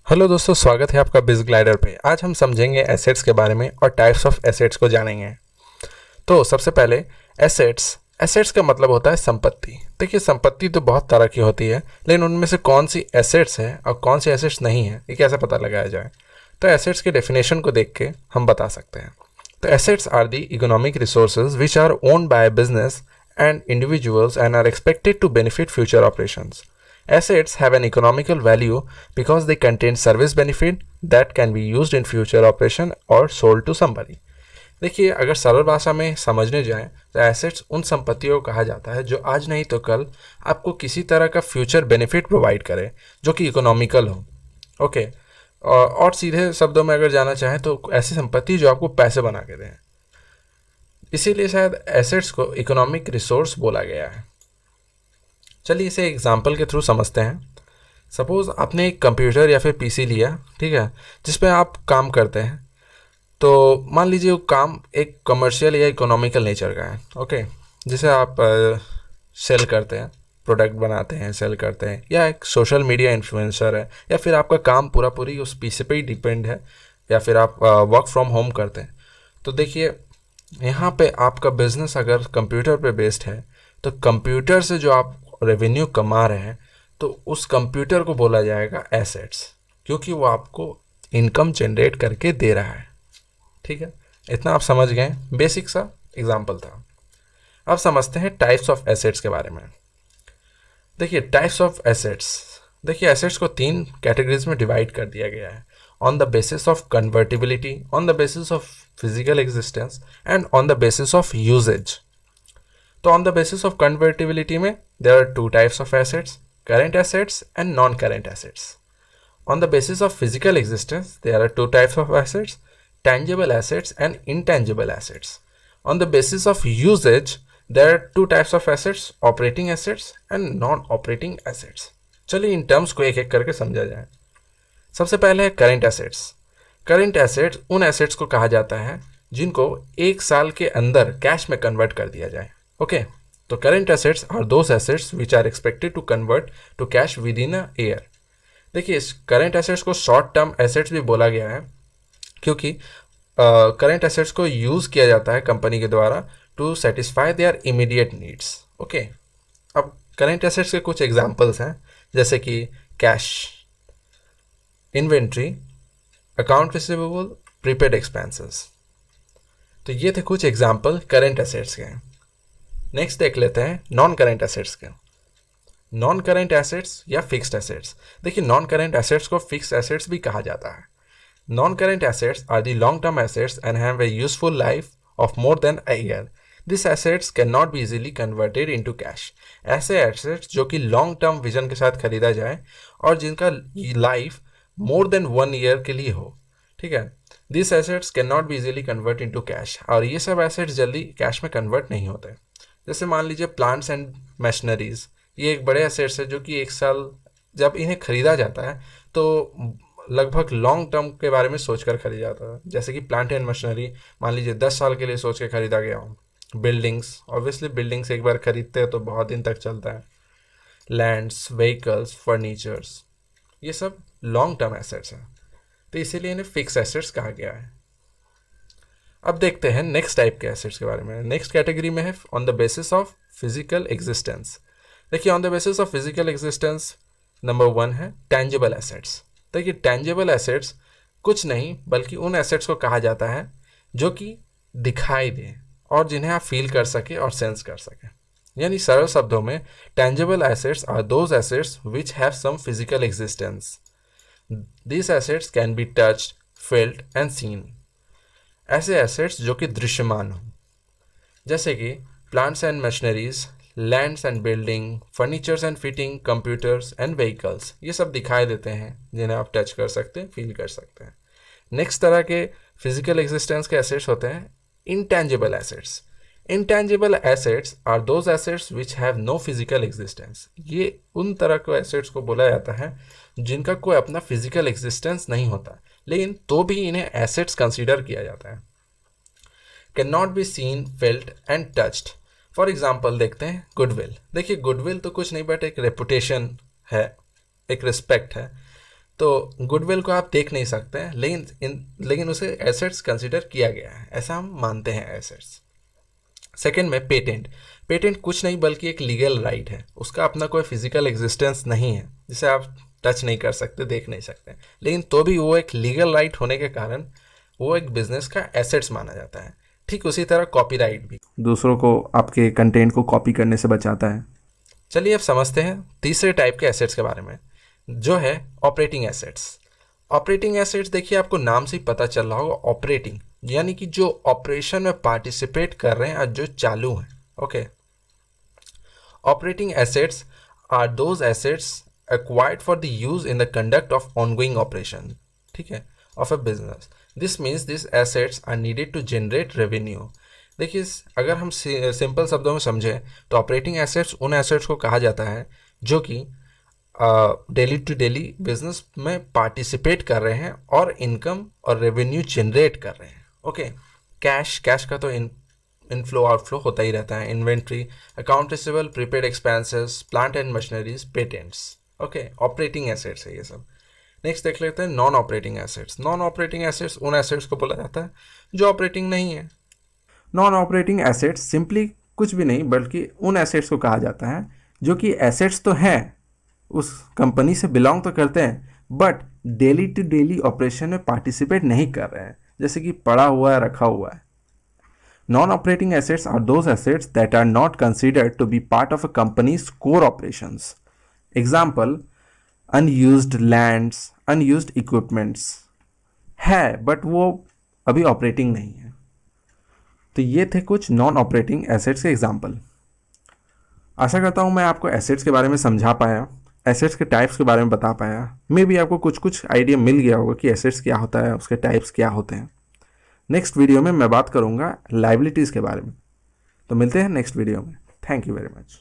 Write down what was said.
Hello दोस्तों, स्वागत है आपका बिज़ ग्लाइडर पे। आज हम समझेंगे एसेट्स के बारे में और टाइप्स ऑफ एसेट्स को जानेंगे। तो सबसे पहले एसेट्स एसेट्स का मतलब होता है संपत्ति। देखिए, संपत्ति तो बहुत तरह की होती है, लेकिन उनमें से कौन सी एसेट्स है और कौन सी एसेट्स नहीं है, ये कैसे पता लगाया जाए। तो एसेट्स के डेफिनेशन को देख के हम बता सकते हैं। तो assets are the economic resources which are owned by business and individuals and are expected to benefit future operations. Assets have an economical value because they contain service benefit that can be used in future operation or sold to somebody. देखिए, अगर सरल भाषा में समझने जाएं तो assets उन संपत्तियों को कहा जाता है जो आज नहीं तो कल आपको किसी तरह का फ्यूचर बेनिफिट प्रोवाइड करे, जो कि इकोनॉमिकल हो। ओके। और सीधे शब्दों में अगर जाना चाहें तो ऐसी संपत्ति जो आपको पैसे बना के दें। इसीलिए शायद एसेट्स को इकोनॉमिक रिसोर्स बोला गया है। चलिए इसे एग्जाम्पल के थ्रू समझते हैं। सपोज आपने एक कंप्यूटर या फिर पीसी लिया, ठीक है, जिस पे आप काम करते हैं। तो मान लीजिए वो काम एक कमर्शियल या इकोनॉमिकल नेचर का है, ओके, जिसे आप सेल करते हैं, प्रोडक्ट बनाते हैं, सेल करते हैं, या एक सोशल मीडिया इन्फ्लुएंसर है, या फिर आपका काम पूरा पूरी उस पीसी पे ही डिपेंड है, या फिर आप वर्क फ्रॉम होम करते हैं। तो देखिए, यहाँ पे आपका बिजनेस अगर कंप्यूटर पे बेस्ड है तो कंप्यूटर से जो आप रेवेन्यू कमा रहे हैं तो उस कंप्यूटर को बोला जाएगा एसेट्स, क्योंकि वो आपको इनकम जनरेट करके दे रहा है। ठीक है, इतना आप समझ गए, बेसिक सा एग्जांपल था। अब समझते हैं टाइप्स ऑफ एसेट्स के बारे में। देखिए, टाइप्स ऑफ एसेट्स, देखिए एसेट्स को 3 कैटेगरीज में डिवाइड कर दिया गया है। On the basis of convertibility, on the basis of physical existence and on the basis of usages. तो on the basis of convertibility में there are 2 types of assets, current assets and non-current assets. On the basis of physical existence, there are 2 types of assets, tangible assets and intangible assets. On the basis of usage, there are 2 types of assets, operating assets and non-operating assets. चलिए in terms को एक एक करके समझा जाए। सबसे पहले है करेंट एसेट्स। करेंट एसेट्स उन एसेट्स को कहा जाता है जिनको 1 साल के अंदर कैश में कन्वर्ट कर दिया जाए। ओके, तो current assets are those assets which are expected to convert to cash within a year. देखिए, इस करेंट एसेट्स को शॉर्ट टर्म एसेट्स भी बोला गया है, क्योंकि करेंट एसेट्स को यूज़ किया जाता है कंपनी के द्वारा to satisfy their immediate needs. Okay, अब करेंट एसेट्स के कुछ एग्जांपल्स हैं, जैसे कि cash, inventory, account receivable, prepaid expenses. तो ये थे कुछ एग्जांपल करेंट एसेट्स के। नेक्स्ट देख लेते हैं नॉन करेंट एसेट्स के। नॉन करेंट एसेट्स या फिक्स्ड एसेट्स। देखिए, नॉन करेंट एसेट्स को फिक्स्ड एसेट्स भी कहा जाता है। Non current assets are the long term assets and have a useful life of more than a year. This assets can not be easily converted into cash. ऐसे assets जो कि long term vision के साथ खरीदा जाए और जिनका life more than 1 year के लिए हो। ठीक है, this assets can not be easily convert into cash, और ये सब एसेट्स जल्दी कैश में कन्वर्ट नहीं होते। जैसे मान लीजिए प्लांट्स एंड मशीनरीज, ये एक बड़े एसेट्स है जो कि 1 साल जब इन्हें खरीदा जाता है तो लगभग लॉन्ग टर्म के बारे में सोचकर खरीदा जाता है। जैसे कि प्लांट एंड मशीनरी मान लीजिए 10 साल के लिए सोच के खरीदा गया हो। बिल्डिंग्स, ऑब्वियसली बिल्डिंग्स एक बार खरीदते हैं तो बहुत दिन तक चलता है। लैंड्स, व्हीकल्स, फर्नीचर्स, ये सब लॉन्ग टर्म एसेट्स हैं, तो इसीलिए इन्हें फिक्स एसेट्स कहा गया है। अब देखते हैं नेक्स्ट टाइप के एसेट्स के बारे में। नेक्स्ट कैटेगरी में है on the basis of physical existence. देखिए, on the basis of physical existence number 1 है टेंजिबल एसेट्स। देखिए, टेंजिबल एसेट्स कुछ नहीं बल्कि उन एसेट्स को कहा जाता है जो कि दिखाई दे और जिन्हें आप फील कर सके और सेंस कर सके। यानी सरल शब्दों में, tangible assets are those assets which have some physical existence. These assets can be touched, felt and seen. ऐसे एसेट्स जो कि दृश्यमान हो, जैसे कि plants and machineries, lands and building, furnitures and fitting, computers and vehicles, ये सब दिखाई देते हैं जिन्हें आप टच कर सकते हैं, फील कर सकते हैं। नेक्स्ट तरह के फिजिकल एग्जिस्टेंस के एसेट्स होते हैं intangible assets. Intangible assets are those assets which have no physical existence. ये उन तरह के एसेट्स को बोला जाता है जिनका कोई अपना फिजिकल एग्जिस्टेंस नहीं होता, लेकिन तो भी इन्हें एसेट्स कंसीडर किया जाता है। Can not be seen, felt and touched. For example देखते हैं गुडविल। देखिए, गुडविल तो कुछ नहीं बट एक रेपुटेशन है, एक रिस्पेक्ट है तो गुडविल को आप देख नहीं सकते हैं, लेकिन उसे एसेट्स कंसिडर किया गया है, ऐसा हम मानते हैं एसेट्स। सेकंड में पेटेंट। पेटेंट कुछ नहीं बल्कि एक लीगल राइट है, उसका अपना कोई फिजिकल एग्जिस्टेंस नहीं है जिसे आप टच नहीं कर सकते, देख नहीं सकते, लेकिन तो भी वो एक लीगल राइट होने के कारण वो एक बिजनेस का एसेट्स माना जाता है। ठीक उसी तरह कॉपीराइट भी दूसरों को आपके कंटेंट को कॉपी करने से बचाता है। चलिए अब समझते हैं तीसरे टाइप के एसेट्स के बारे में, जो है ऑपरेटिंग एसेट्स। ऑपरेटिंग एसेट्स देखिए, आपको नाम से ही पता चल रहा होगा, ऑपरेटिंग यानी कि जो ऑपरेशन में पार्टिसिपेट कर रहे हैं और जो चालू हैं। Okay, operating assets are those assets acquired for the use in the conduct of ongoing operation, ठीक है, of a business. This means these assets are needed to generate revenue. देखिए, अगर हम सिंपल शब्दों में समझें तो ऑपरेटिंग एसेट्स उन एसेट्स को कहा जाता है जो कि डेली टू डेली बिजनेस में पार्टिसिपेट कर रहे हैं और इनकम और रेवेन्यू जनरेट कर रहे हैं। ओके, कैश का तो इनफ्लो आउटफ्लो होता ही रहता है, inventory, account receivable, prepaid expenses, plant and machineries, patents. Okay, operating assets है ये सब। नेक्स्ट देख लेते हैं non operating assets. Non operating assets उन एसेट्स को बोला जाता है जो ऑपरेटिंग नहीं है। नॉन ऑपरेटिंग एसेट्स सिंपली कुछ भी नहीं बल्कि उन एसेट्स को कहा जाता है जो कि एसेट्स तो हैं, उस कंपनी से बिलोंग तो करते हैं, but daily to daily operation में पार्टिसिपेट नहीं कर रहे हैं, जैसे कि पड़ा हुआ है, रखा हुआ है। Non operating assets are those assets that are not considered to be part of a company's core operations. Example, unused lands, unused equipments है बट वो अभी ऑपरेटिंग नहीं है। तो ये थे कुछ नॉन ऑपरेटिंग एसेट्स के एग्जाम्पल। आशा करता हूँ मैं आपको एसेट्स के बारे में समझा पाया, एसेट्स के टाइप्स के बारे में बता पाया। मे बी आपको कुछ कुछ आइडिया मिल गया होगा कि एसेट्स क्या होता है, उसके टाइप्स क्या होते हैं। नेक्स्ट वीडियो में मैं बात करूँगा लायबिलिटीज़ के बारे में। तो मिलते हैं नेक्स्ट वीडियो में। Thank you very much.